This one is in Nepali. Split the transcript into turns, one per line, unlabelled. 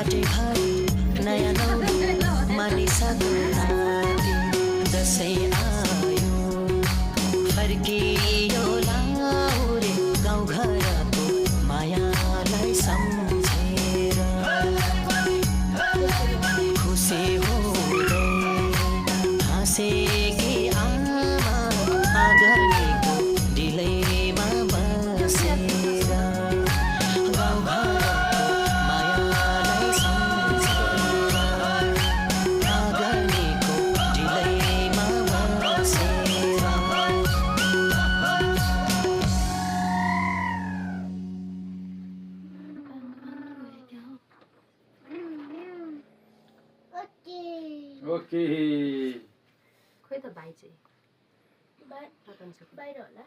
भाइ नयाँ नौ मानिसको नाति दसैँ आयो फर्कियो लाउरे गाउँघरको मायालाई सम्झेर खुसी हुँदै हाँसेकी आमा आँगनीको डिलैमा बसेर
ओके
खोइ त भाइ चाहिँ बाहिर होला